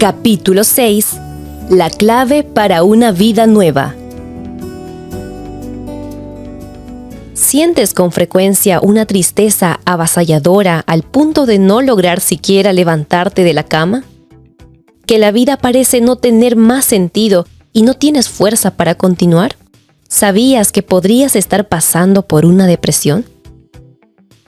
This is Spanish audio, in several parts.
Capítulo 6. La clave para una vida nueva. ¿Sientes con frecuencia una tristeza avasalladora al punto de no lograr siquiera levantarte de la cama? ¿Que la vida parece no tener más sentido y no tienes fuerza para continuar? ¿Sabías que podrías estar pasando por una depresión?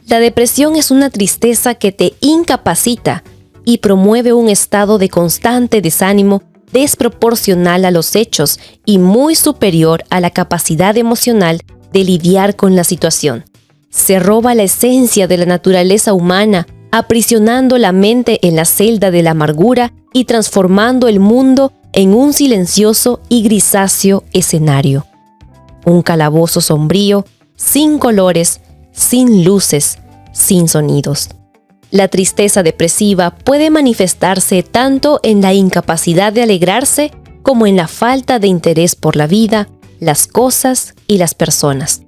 La depresión es una tristeza que te incapacita y promueve un estado de constante desánimo desproporcional a los hechos y muy superior a la capacidad emocional de lidiar con la situación. Se roba la esencia de la naturaleza humana, aprisionando la mente en la celda de la amargura y transformando el mundo en un silencioso y grisáceo escenario. Un calabozo sombrío, sin colores, sin luces, sin sonidos. La tristeza depresiva puede manifestarse tanto en la incapacidad de alegrarse como en la falta de interés por la vida, las cosas y las personas.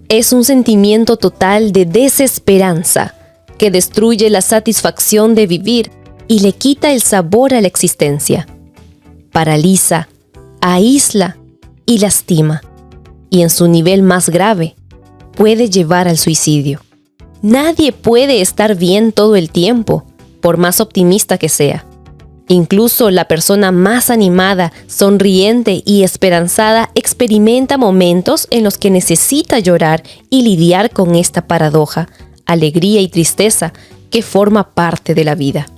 Es un sentimiento total de desesperanza que destruye la satisfacción de vivir y le quita el sabor a la existencia. Paraliza, aísla y lastima. Y en su nivel más grave, puede llevar al suicidio. Nadie puede estar bien todo el tiempo, por más optimista que sea. Incluso la persona más animada, sonriente y esperanzada experimenta momentos en los que necesita llorar y lidiar con esta paradoja, alegría y tristeza que forma parte de la vida.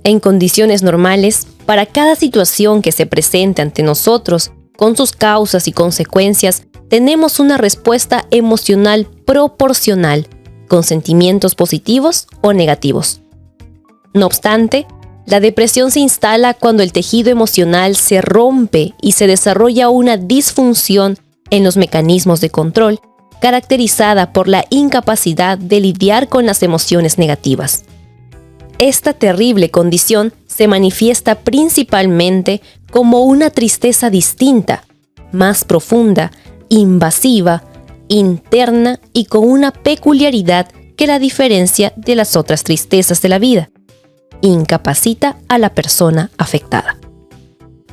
En condiciones normales, para cada situación que se presente ante nosotros, con sus causas y consecuencias, tenemos una respuesta emocional proporcional, con sentimientos positivos o negativos. No obstante, la depresión se instala cuando el tejido emocional se rompe y se desarrolla una disfunción en los mecanismos de control, caracterizada por la incapacidad de lidiar con las emociones negativas. Esta terrible condición se manifiesta principalmente como una tristeza distinta, más profunda, invasiva, interna y con una peculiaridad que la diferencia de las otras tristezas de la vida. Incapacita a la persona afectada.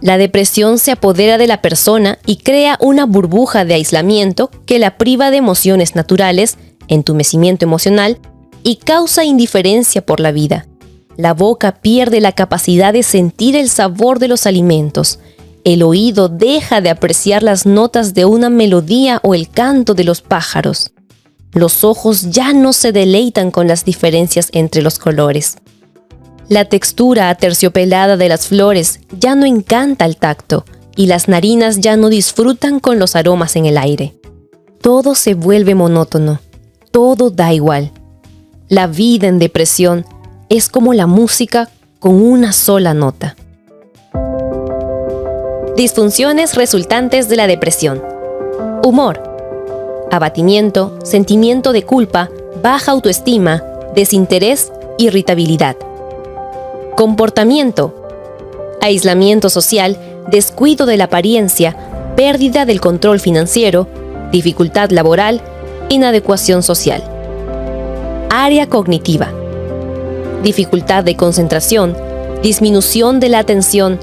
La depresión se apodera de la persona y crea una burbuja de aislamiento que la priva de emociones naturales, entumecimiento emocional y causa indiferencia por la vida. La boca pierde la capacidad de sentir el sabor de los alimentos. El oído deja de apreciar las notas de una melodía o el canto de los pájaros. Los ojos ya no se deleitan con las diferencias entre los colores. La textura aterciopelada de las flores ya no encanta al tacto y las narinas ya no disfrutan con los aromas en el aire. Todo se vuelve monótono, todo da igual. La vida en depresión es como la música con una sola nota. Disfunciones resultantes de la depresión. Humor. Abatimiento, sentimiento de culpa, baja autoestima, desinterés, irritabilidad. Comportamiento. Aislamiento social, descuido de la apariencia, pérdida del control financiero, dificultad laboral, inadecuación social. Área cognitiva. Dificultad de concentración, disminución de la atención,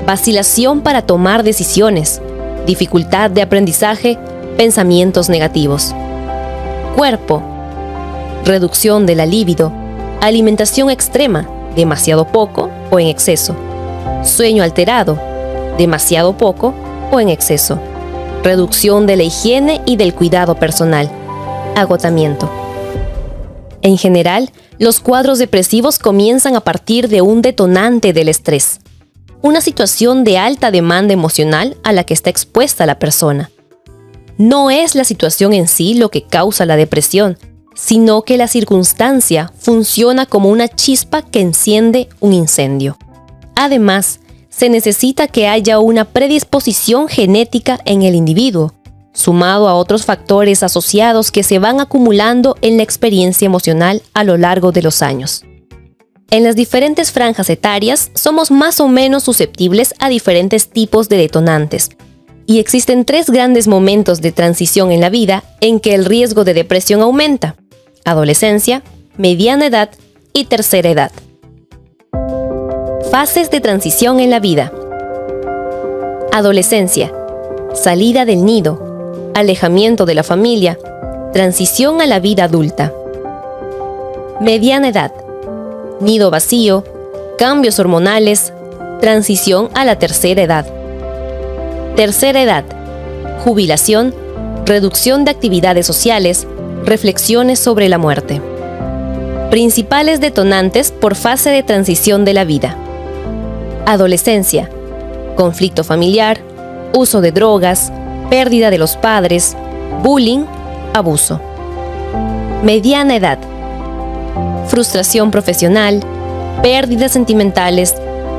vacilación para tomar decisiones, dificultad de aprendizaje, pensamientos negativos. Cuerpo. Reducción de la libido, alimentación extrema, demasiado poco o en exceso. Sueño alterado, demasiado poco o en exceso. Reducción de la higiene y del cuidado personal. Agotamiento. En general, los cuadros depresivos comienzan a partir de un detonante del estrés. Una situación de alta demanda emocional a la que está expuesta la persona. No es la situación en sí lo que causa la depresión, sino que la circunstancia funciona como una chispa que enciende un incendio. Además, se necesita que haya una predisposición genética en el individuo, sumado a otros factores asociados que se van acumulando en la experiencia emocional a lo largo de los años. En las diferentes franjas etarias somos más o menos susceptibles a diferentes tipos de detonantes, y existen 3 grandes momentos de transición en la vida en que el riesgo de depresión aumenta: adolescencia, mediana edad y tercera edad. Fases de transición en la vida. Adolescencia. Salida del nido. Alejamiento de la familia. Transición a la vida adulta. Mediana edad. Nido vacío. Cambios hormonales. Transición a la tercera edad. Tercera edad. Jubilación. Reducción de actividades sociales. Reflexiones sobre la muerte. Principales detonantes por fase de transición de la vida. Adolescencia. Conflicto familiar. Uso de drogas. Pérdida de los padres. Bullying. Abuso. Mediana edad. Frustración profesional. Pérdidas sentimentales.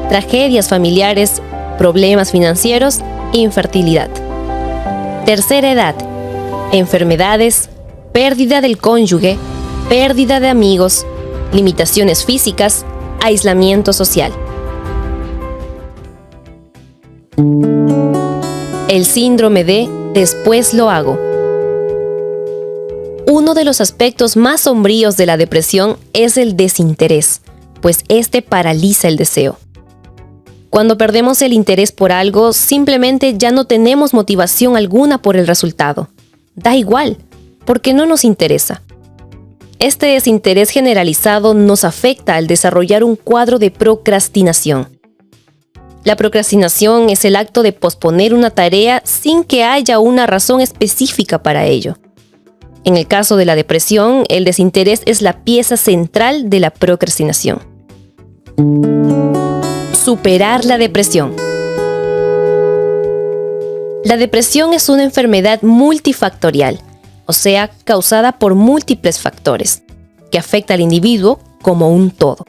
Tragedias familiares. Problemas financieros. Infertilidad. Tercera edad. Enfermedades. Pérdida del cónyuge. Pérdida de amigos. Limitaciones físicas. Aislamiento social. El síndrome de después lo hago. Uno de los aspectos más sombríos de la depresión es el desinterés, pues este paraliza el deseo. Cuando perdemos el interés por algo, simplemente ya no tenemos motivación alguna por el resultado. Da igual, porque no nos interesa. Este desinterés generalizado nos afecta al desarrollar un cuadro de procrastinación. La procrastinación es el acto de posponer una tarea sin que haya una razón específica para ello. En el caso de la depresión, el desinterés es la pieza central de la procrastinación. Superar la depresión. La depresión es una enfermedad multifactorial, o sea, causada por múltiples factores, que afecta al individuo como un todo.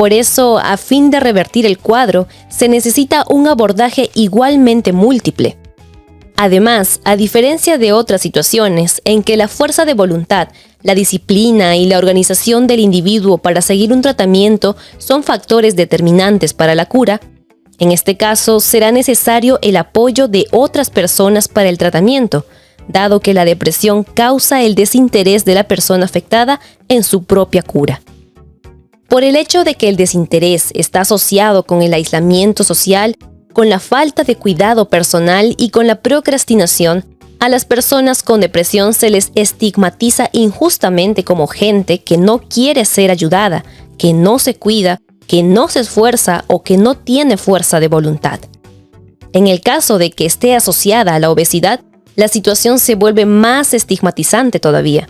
Por eso, a fin de revertir el cuadro, se necesita un abordaje igualmente múltiple. Además, a diferencia de otras situaciones en que la fuerza de voluntad, la disciplina y la organización del individuo para seguir un tratamiento son factores determinantes para la cura, en este caso será necesario el apoyo de otras personas para el tratamiento, dado que la depresión causa el desinterés de la persona afectada en su propia cura. Por el hecho de que el desinterés está asociado con el aislamiento social, con la falta de cuidado personal y con la procrastinación, a las personas con depresión se les estigmatiza injustamente como gente que no quiere ser ayudada, que no se cuida, que no se esfuerza o que no tiene fuerza de voluntad. En el caso de que esté asociada a la obesidad, la situación se vuelve más estigmatizante todavía.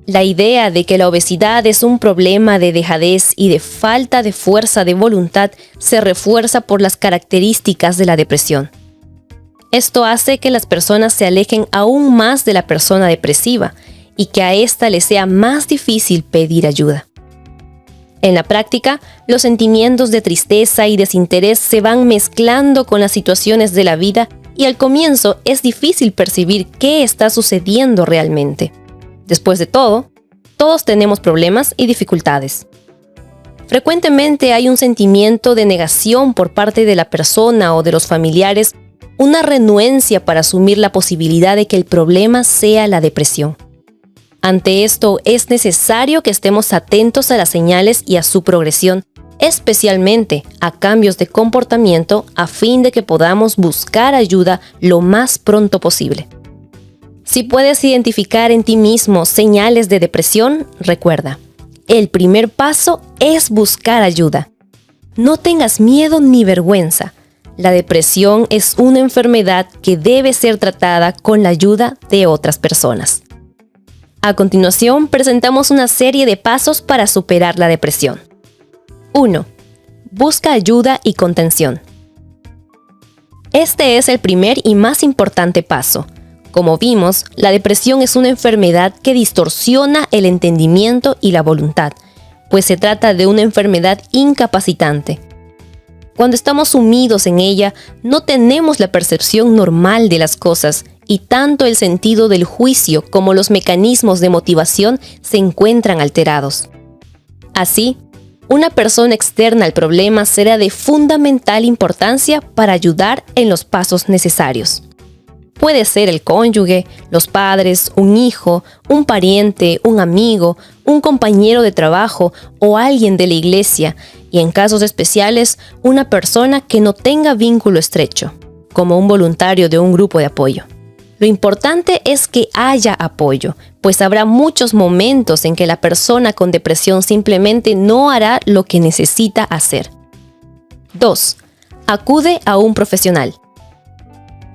La idea de que la obesidad es un problema de dejadez y de falta de fuerza de voluntad se refuerza por las características de la depresión. Esto hace que las personas se alejen aún más de la persona depresiva y que a ésta le sea más difícil pedir ayuda. En la práctica, los sentimientos de tristeza y desinterés se van mezclando con las situaciones de la vida y al comienzo es difícil percibir qué está sucediendo realmente. Después de todo, todos tenemos problemas y dificultades. Frecuentemente hay un sentimiento de negación por parte de la persona o de los familiares, una renuencia para asumir la posibilidad de que el problema sea la depresión. Ante esto, es necesario que estemos atentos a las señales y a su progresión, especialmente a cambios de comportamiento a fin de que podamos buscar ayuda lo más pronto posible. Si puedes identificar en ti mismo señales de depresión, recuerda, el primer paso es buscar ayuda. No tengas miedo ni vergüenza. La depresión es una enfermedad que debe ser tratada con la ayuda de otras personas. A continuación, presentamos una serie de pasos para superar la depresión. 1. Busca ayuda y contención. Este es el primer y más importante paso. Como vimos, la depresión es una enfermedad que distorsiona el entendimiento y la voluntad, pues se trata de una enfermedad incapacitante. Cuando estamos sumidos en ella, no tenemos la percepción normal de las cosas y tanto el sentido del juicio como los mecanismos de motivación se encuentran alterados. Así, una persona externa al problema será de fundamental importancia para ayudar en los pasos necesarios. Puede ser el cónyuge, los padres, un hijo, un pariente, un amigo, un compañero de trabajo o alguien de la iglesia, y en casos especiales, una persona que no tenga vínculo estrecho, como un voluntario de un grupo de apoyo. Lo importante es que haya apoyo, pues habrá muchos momentos en que la persona con depresión simplemente no hará lo que necesita hacer. 2. Acude a un profesional.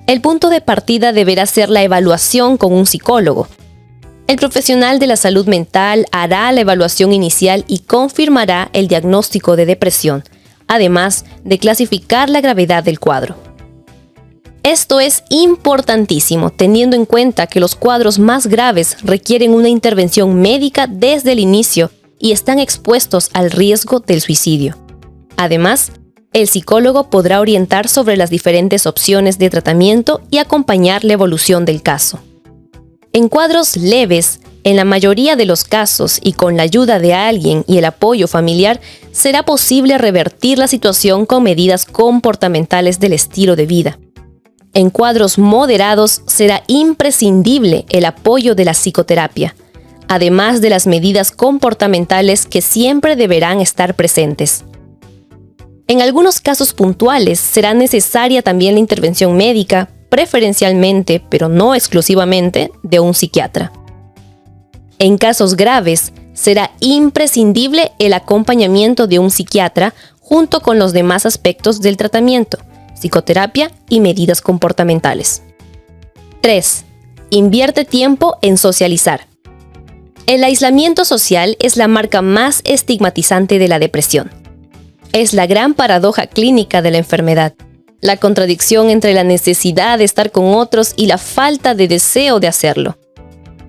El punto de partida deberá ser la evaluación con un psicólogo. El profesional de la salud mental hará la evaluación inicial y confirmará el diagnóstico de depresión, además de clasificar la gravedad del cuadro. Esto es importantísimo, teniendo en cuenta que los cuadros más graves requieren una intervención médica desde el inicio y están expuestos al riesgo del suicidio. Además, el psicólogo podrá orientar sobre las diferentes opciones de tratamiento y acompañar la evolución del caso. En cuadros leves, en la mayoría de los casos y con la ayuda de alguien y el apoyo familiar, será posible revertir la situación con medidas comportamentales del estilo de vida. En cuadros moderados será imprescindible el apoyo de la psicoterapia, además de las medidas comportamentales que siempre deberán estar presentes. En algunos casos puntuales será necesaria también la intervención médica, preferencialmente, pero no exclusivamente, de un psiquiatra. En casos graves, será imprescindible el acompañamiento de un psiquiatra junto con los demás aspectos del tratamiento, psicoterapia y medidas comportamentales. 3. Invierte tiempo en socializar. El aislamiento social es la marca más estigmatizante de la depresión. Es la gran paradoja clínica de la enfermedad, la contradicción entre la necesidad de estar con otros y la falta de deseo de hacerlo.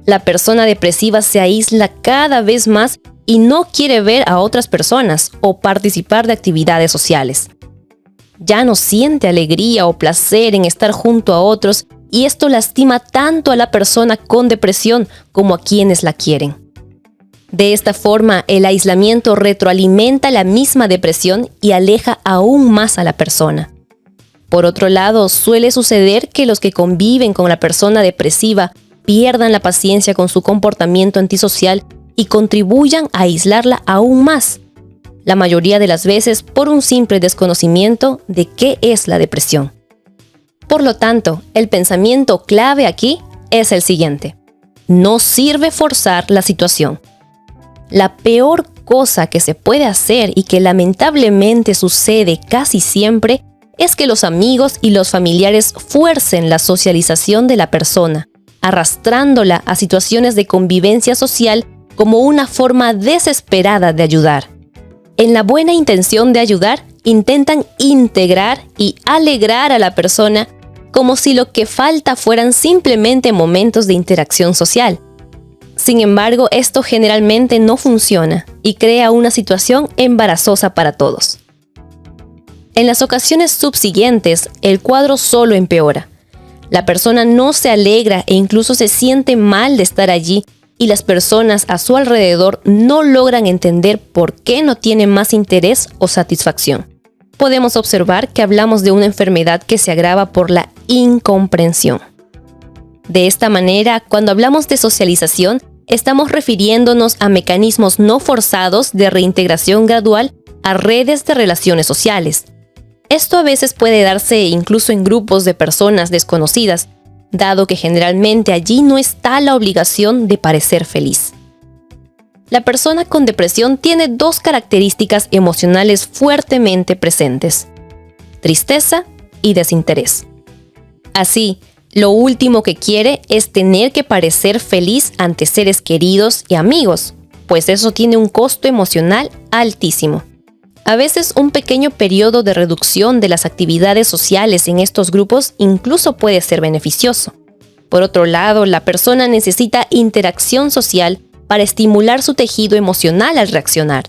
La persona depresiva se aísla cada vez más y no quiere ver a otras personas o participar de actividades sociales. Ya no siente alegría o placer en estar junto a otros y esto lastima tanto a la persona con depresión como a quienes la quieren. De esta forma, el aislamiento retroalimenta la misma depresión y aleja aún más a la persona. Por otro lado, suele suceder que los que conviven con la persona depresiva pierdan la paciencia con su comportamiento antisocial y contribuyan a aislarla aún más, la mayoría de las veces por un simple desconocimiento de qué es la depresión. Por lo tanto, el pensamiento clave aquí es el siguiente: no sirve forzar la situación. La peor cosa que se puede hacer y que lamentablemente sucede casi siempre es que los amigos y los familiares fuercen la socialización de la persona, arrastrándola a situaciones de convivencia social como una forma desesperada de ayudar. En la buena intención de ayudar, intentan integrar y alegrar a la persona como si lo que falta fueran simplemente momentos de interacción social. Sin embargo, esto generalmente no funciona y crea una situación embarazosa para todos. En las ocasiones subsiguientes, el cuadro solo empeora. La persona no se alegra e incluso se siente mal de estar allí y las personas a su alrededor no logran entender por qué no tienen más interés o satisfacción. Podemos observar que hablamos de una enfermedad que se agrava por la incomprensión. De esta manera, cuando hablamos de socialización, estamos refiriéndonos a mecanismos no forzados de reintegración gradual a redes de relaciones sociales. Esto a veces puede darse incluso en grupos de personas desconocidas, dado que generalmente allí no está la obligación de parecer feliz. La persona con depresión tiene dos características emocionales fuertemente presentes: tristeza y desinterés. Así, lo último que quiere es tener que parecer feliz ante seres queridos y amigos, pues eso tiene un costo emocional altísimo. A veces un pequeño periodo de reducción de las actividades sociales en estos grupos incluso puede ser beneficioso. Por otro lado, la persona necesita interacción social para estimular su tejido emocional al reaccionar.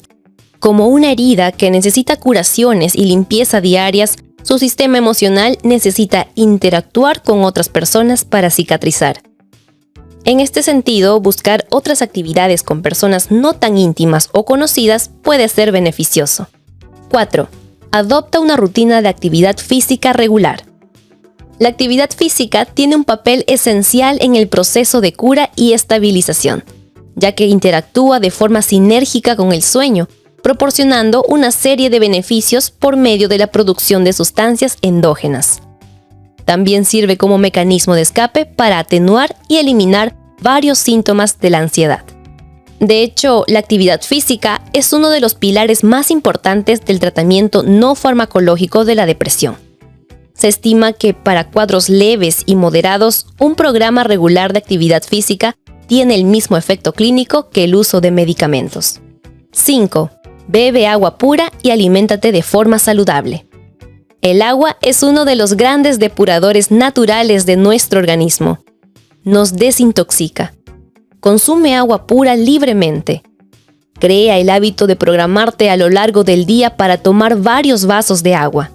Como una herida que necesita curaciones y limpieza diarias, su sistema emocional necesita interactuar con otras personas para cicatrizar. En este sentido, buscar otras actividades con personas no tan íntimas o conocidas puede ser beneficioso. 4. Adopta una rutina de actividad física regular. La actividad física tiene un papel esencial en el proceso de cura y estabilización, ya que interactúa de forma sinérgica con el sueño, proporcionando una serie de beneficios por medio de la producción de sustancias endógenas. También sirve como mecanismo de escape para atenuar y eliminar varios síntomas de la ansiedad. De hecho, la actividad física es uno de los pilares más importantes del tratamiento no farmacológico de la depresión. Se estima que para cuadros leves y moderados, un programa regular de actividad física tiene el mismo efecto clínico que el uso de medicamentos. 5. Bebe agua pura y aliméntate de forma saludable. El agua es uno de los grandes depuradores naturales de nuestro organismo. Nos desintoxica. Consume agua pura libremente. Crea el hábito de programarte a lo largo del día para tomar varios vasos de agua.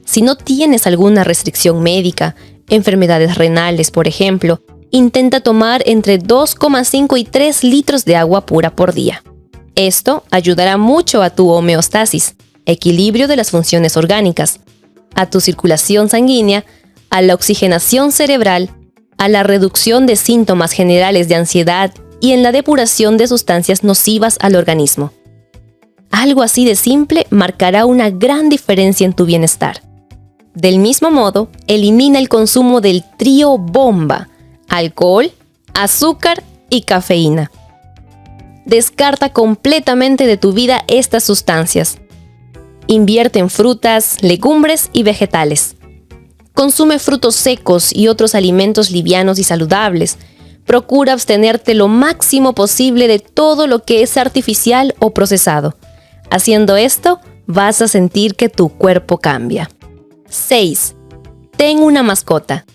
Si no tienes alguna restricción médica, enfermedades renales, por ejemplo, intenta tomar entre 2,5 y 3 litros de agua pura por día. Esto ayudará mucho a tu homeostasis, equilibrio de las funciones orgánicas, a tu circulación sanguínea, a la oxigenación cerebral, a la reducción de síntomas generales de ansiedad y en la depuración de sustancias nocivas al organismo. Algo así de simple marcará una gran diferencia en tu bienestar. Del mismo modo, elimina el consumo del trío bomba: alcohol, azúcar y cafeína. Descarta completamente de tu vida estas sustancias. Invierte en frutas, legumbres y vegetales. Consume frutos secos y otros alimentos livianos y saludables. Procura abstenerte lo máximo posible de todo lo que es artificial o procesado. Haciendo esto, vas a sentir que tu cuerpo cambia. 6. Ten una mascota.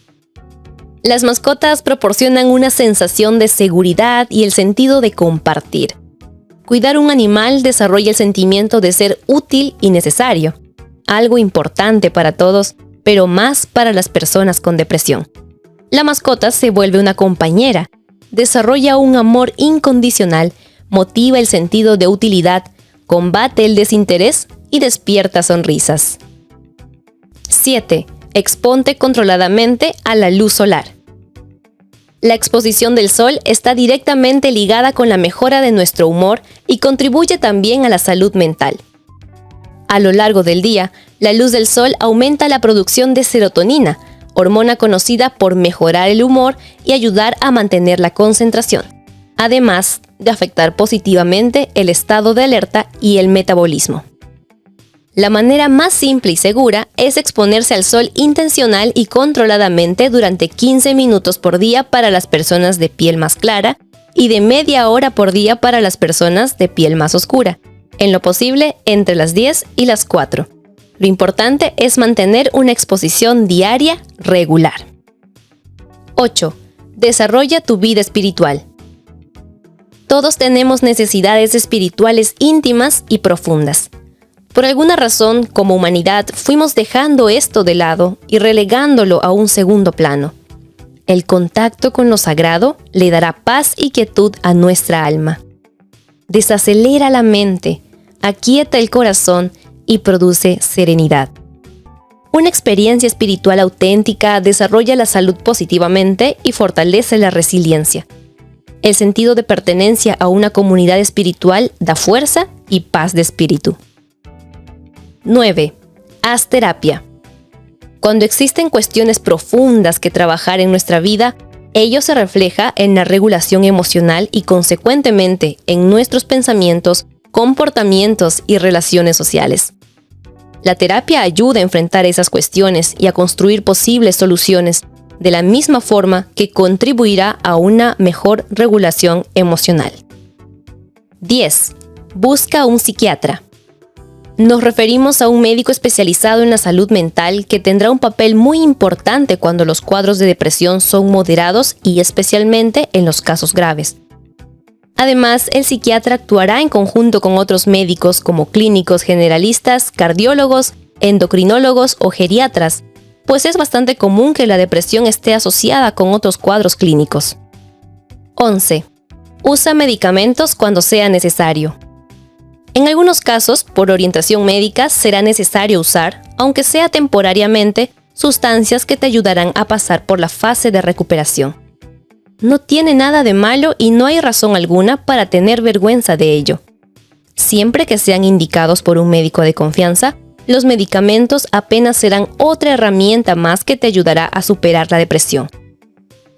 Las mascotas proporcionan una sensación de seguridad y el sentido de compartir. Cuidar un animal desarrolla el sentimiento de ser útil y necesario, algo importante para todos, pero más para las personas con depresión. La mascota se vuelve una compañera, desarrolla un amor incondicional, motiva el sentido de utilidad, combate el desinterés y despierta sonrisas. 7. Exponte controladamente a la luz solar. La exposición del sol está directamente ligada con la mejora de nuestro humor y contribuye también a la salud mental. A lo largo del día, la luz del sol aumenta la producción de serotonina, hormona conocida por mejorar el humor y ayudar a mantener la concentración, además de afectar positivamente el estado de alerta y el metabolismo. La manera más simple y segura es exponerse al sol intencional y controladamente durante 15 minutos por día para las personas de piel más clara y de media hora por día para las personas de piel más oscura, en lo posible entre las 10 y las 4. Lo importante es mantener una exposición diaria regular. 8. Desarrolla tu vida espiritual. Todos tenemos necesidades espirituales íntimas y profundas. Por alguna razón, como humanidad, fuimos dejando esto de lado y relegándolo a un segundo plano. El contacto con lo sagrado le dará paz y quietud a nuestra alma. Desacelera la mente, aquieta el corazón y produce serenidad. Una experiencia espiritual auténtica desarrolla la salud positivamente y fortalece la resiliencia. El sentido de pertenencia a una comunidad espiritual da fuerza y paz de espíritu. 9. Haz terapia. Cuando existen cuestiones profundas que trabajar en nuestra vida, ello se refleja en la regulación emocional y consecuentemente en nuestros pensamientos, comportamientos y relaciones sociales. La terapia ayuda a enfrentar esas cuestiones y a construir posibles soluciones, de la misma forma que contribuirá a una mejor regulación emocional. 10. Busca un psiquiatra. Nos referimos a un médico especializado en la salud mental que tendrá un papel muy importante cuando los cuadros de depresión son moderados y especialmente en los casos graves. Además, el psiquiatra actuará en conjunto con otros médicos como clínicos generalistas, cardiólogos, endocrinólogos o geriatras, pues es bastante común que la depresión esté asociada con otros cuadros clínicos. 11. Usa medicamentos cuando sea necesario. En algunos casos, por orientación médica, será necesario usar, aunque sea temporariamente, sustancias que te ayudarán a pasar por la fase de recuperación. No tiene nada de malo y no hay razón alguna para tener vergüenza de ello. Siempre que sean indicados por un médico de confianza, los medicamentos apenas serán otra herramienta más que te ayudará a superar la depresión.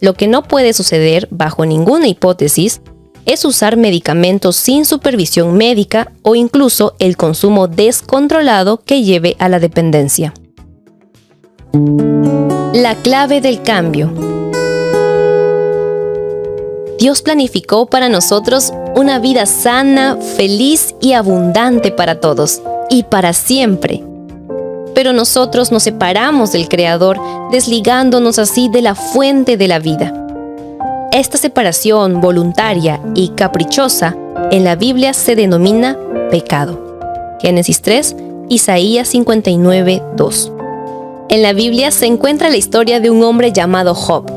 Lo que no puede suceder, bajo ninguna hipótesis, es usar medicamentos sin supervisión médica o incluso el consumo descontrolado que lleve a la dependencia. La clave del cambio. Dios planificó para nosotros una vida sana, feliz y abundante para todos, y para siempre. Pero nosotros nos separamos del Creador, desligándonos así de la fuente de la vida. Esta separación voluntaria y caprichosa en la Biblia se denomina pecado. Génesis 3, Isaías 59, 2. En la Biblia se encuentra la historia de un hombre llamado Job.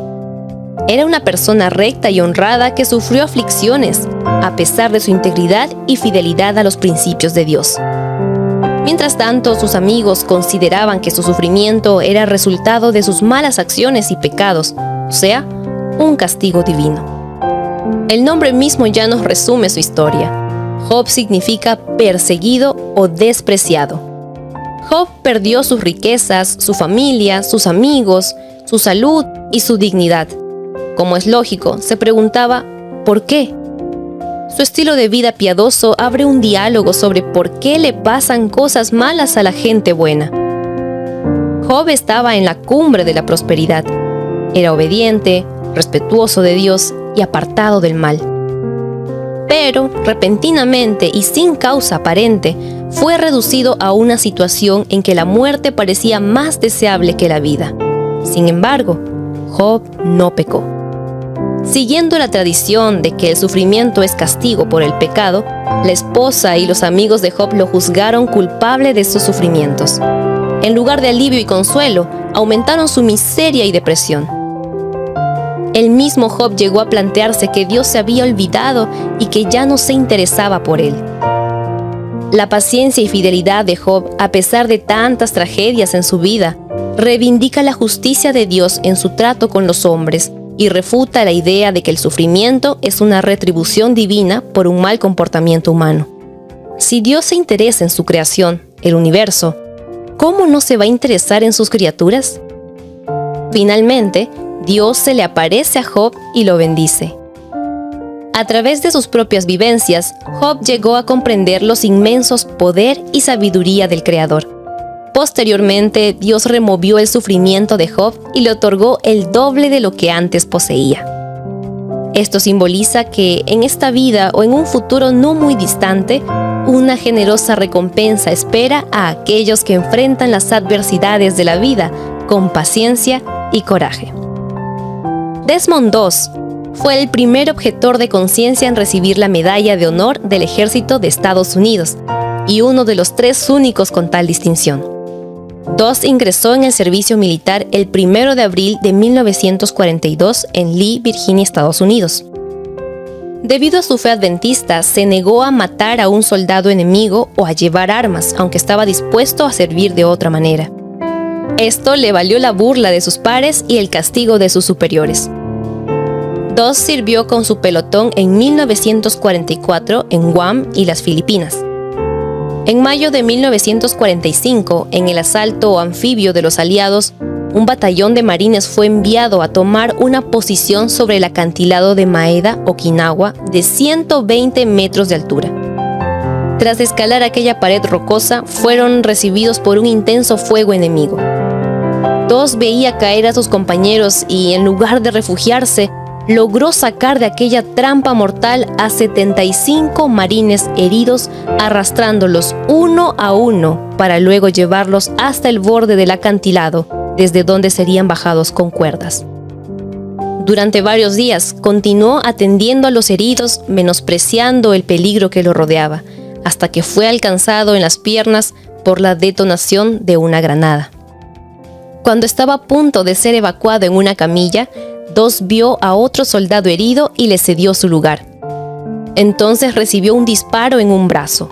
Era una persona recta y honrada que sufrió aflicciones, a pesar de su integridad y fidelidad a los principios de Dios. Mientras tanto, sus amigos consideraban que su sufrimiento era resultado de sus malas acciones y pecados, o sea, un castigo divino. El nombre mismo ya nos resume su historia. Job significa perseguido o despreciado. Job perdió sus riquezas, su familia, sus amigos, su salud y su dignidad. Como es lógico, se preguntaba ¿por qué? Su estilo de vida piadoso abre un diálogo sobre por qué le pasan cosas malas a la gente buena. Job estaba en la cumbre de la prosperidad. Era obediente, respetuoso de Dios y apartado del mal. Pero, repentinamente y sin causa aparente, fue reducido a una situación en que la muerte parecía más deseable que la vida. Sin embargo, Job no pecó. Siguiendo la tradición de que el sufrimiento es castigo por el pecado, la esposa y los amigos de Job lo juzgaron culpable de sus sufrimientos. En lugar de alivio y consuelo, aumentaron su miseria y depresión. El mismo Job llegó a plantearse que Dios se había olvidado y que ya no se interesaba por él. La paciencia y fidelidad de Job, a pesar de tantas tragedias en su vida, reivindica la justicia de Dios en su trato con los hombres y refuta la idea de que el sufrimiento es una retribución divina por un mal comportamiento humano. Si Dios se interesa en su creación, el universo, ¿cómo no se va a interesar en sus criaturas? Finalmente, Dios se le aparece a Job y lo bendice. A través de sus propias vivencias, Job llegó a comprender los inmensos poder y sabiduría del Creador. Posteriormente, Dios removió el sufrimiento de Job y le otorgó el doble de lo que antes poseía. Esto simboliza que en esta vida o en un futuro no muy distante, una generosa recompensa espera a aquellos que enfrentan las adversidades de la vida con paciencia y coraje. Desmond II fue el primer objetor de conciencia en recibir la Medalla de Honor del Ejército de Estados Unidos y uno de los 3 únicos con tal distinción. II ingresó en el servicio militar el 1 de abril de 1942 en Lee, Virginia, Estados Unidos. Debido a su fe adventista, se negó a matar a un soldado enemigo o a llevar armas, aunque estaba dispuesto a servir de otra manera. Esto le valió la burla de sus pares y el castigo de sus superiores. II sirvió con su pelotón en 1944 en Guam y las Filipinas. En mayo de 1945, en el asalto anfibio de los aliados, un batallón de marines fue enviado a tomar una posición sobre el acantilado de Maeda, Okinawa, de 120 metros de altura. Tras escalar aquella pared rocosa, fueron recibidos por un intenso fuego enemigo. II veía caer a sus compañeros y, en lugar de refugiarse, logró sacar de aquella trampa mortal a 75 marines heridos, arrastrándolos uno a uno para luego llevarlos hasta el borde del acantilado, desde donde serían bajados con cuerdas. Durante varios días continuó atendiendo a los heridos, menospreciando el peligro que lo rodeaba, hasta que fue alcanzado en las piernas por la detonación de una granada. Cuando estaba a punto de ser evacuado en una camilla, II vio a otro soldado herido y le cedió su lugar. Entonces recibió un disparo en un brazo.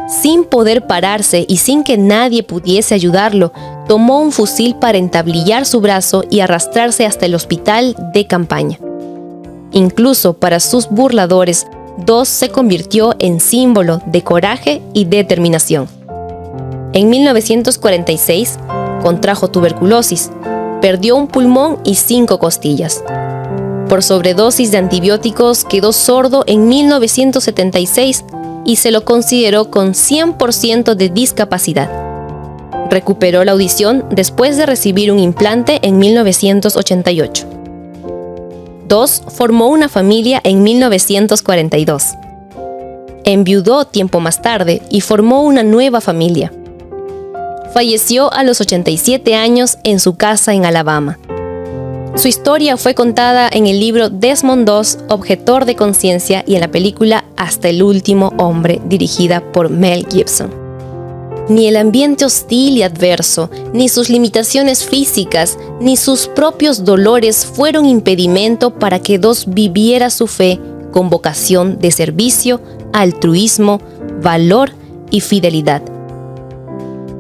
Sin poder pararse y sin que nadie pudiese ayudarlo, tomó un fusil para entablillar su brazo y arrastrarse hasta el hospital de campaña. Incluso para sus burladores, 2 se convirtió en símbolo de coraje y determinación. En 1946 contrajo tuberculosis, perdió un pulmón y 5 costillas. Por sobredosis de antibióticos quedó sordo en 1976 y se lo consideró con 100% de discapacidad. Recuperó la audición después de recibir un implante en 1988. 2 formó una familia en 1942. Enviudó tiempo más tarde y formó una nueva familia. Falleció a los 87 años en su casa en Alabama. Su historia fue contada en el libro Desmond II, Objetor de Conciencia, y en la película Hasta el último hombre, dirigida por Mel Gibson. Ni el ambiente hostil y adverso, ni sus limitaciones físicas, ni sus propios dolores fueron impedimento para que Dos viviera su fe con vocación de servicio, altruismo, valor y fidelidad.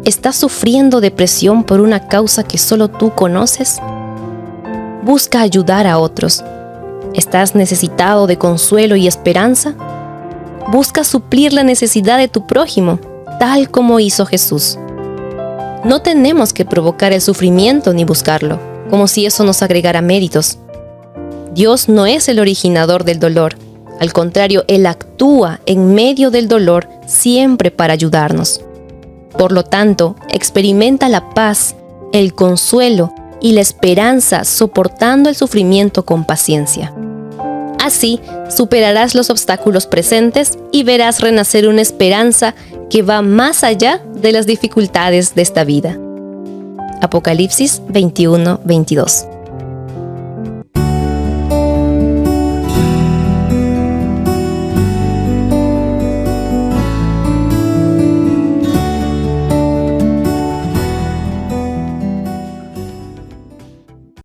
¿Estás sufriendo depresión por una causa que solo tú conoces? Busca ayudar a otros. ¿Estás necesitado de consuelo y esperanza? Busca suplir la necesidad de tu prójimo, tal como hizo Jesús. No tenemos que provocar el sufrimiento ni buscarlo, como si eso nos agregara méritos. Dios no es el originador del dolor. Al contrario, Él actúa en medio del dolor siempre para ayudarnos. Por lo tanto, experimenta la paz, el consuelo y la esperanza soportando el sufrimiento con paciencia. Así, superarás los obstáculos presentes y verás renacer una esperanza que va más allá de las dificultades de esta vida. Apocalipsis 21:22.